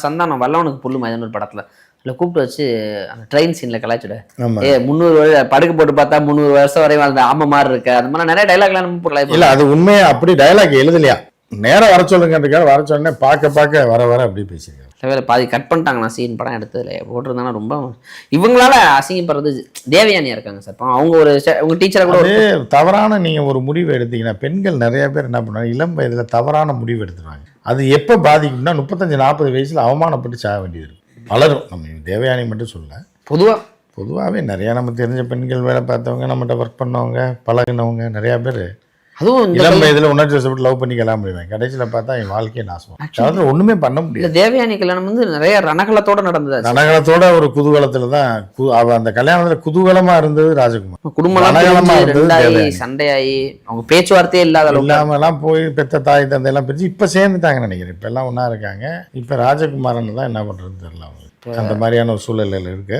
சந்தானம் வல்லவனுக்கு புல்லு மதியான ஒரு படத்துல இல்லை கூப்பிட்டு வச்சு அந்த ட்ரெயின் சீன்ல கலாய்ச்சிடு ஆமா 300 படுக்க போட்டு பார்த்தா 300 வருஷம் வரையும் அந்த ஆம மாதிரி இருக்கு அது மாதிரி நிறைய டைலாக்லாம் நம்ம கலாய்ப்போம். இல்ல அது உண்மையா அப்படி டயலாக் எழுதலையா, நேரம் வர சொல்லுங்கன்றக்காக வர சொன்னே பார்க்க வர அப்படி பேசியிருக்காரு. வேலை பாதி கட் பண்ணிட்டாங்கண்ணா சீன் படம் எடுத்ததுல போட்டிருந்தாங்கன்னா ரொம்ப இவங்களால அசிங்கப்படுறது தேவயானியா இருக்காங்க சார். அவங்க ஒரு உங்க டீச்சரை கூட தவறான நீங்க ஒரு முடிவு எடுத்தீங்கன்னா பெண்கள் நிறைய பேர் என்ன பண்ணுவாங்க, இளம் வயதுல தவறான முடிவு எடுத்துருவாங்க. அது எப்போ பாதிக்கும்னா 35-40 வயசுல அவமானப்பட்டு சாக வேண்டியது இருக்கும். வளரும். நம்ம தேவயானி மட்டும் சொல்ல, பொதுவாகவே நிறையா நம்ம தெரிஞ்ச பெண்கள் வேலை பார்த்தவங்க, நம்மகிட்ட ஒர்க் பண்ணவங்க, பழகினவங்க நிறையா பேர் அதுவும் இளம் வயதில் உணர்ச்சி வசப்பட்டு லவ் பண்ணி கல்யாணம் பண்ணுவேன். கடைசியில் பார்த்தா என் வாழ்க்கையை நாசம். அதாவது ஒன்றுமே பண்ண முடியாது. தேவயானி கல்யாணம் வந்து நிறைய ரணகலத்தோட நடந்தது. ரணகலத்தோட ஒரு குதூகலத்தில் தான் அந்த கல்யாணத்தில் குதூகலமாக இருந்தது ராஜகுமார். குடும்பம் சண்டையாகி அவங்க பேச்சுவார்த்தையே இல்லாமலாம் போய் பெத்த தாய் தந்தையெல்லாம் பிரிச்சு இப்போ சேர்ந்துட்டாங்கன்னு நினைக்கிறேன். இப்போ எல்லாம் ஒன்றா இருக்காங்க. இப்போ ராஜகுமாரன் தான் என்ன பண்ணுறதுன்னு தெரியல. அவங்க அந்த மாதிரியான ஒரு சூழலில் இருக்கு.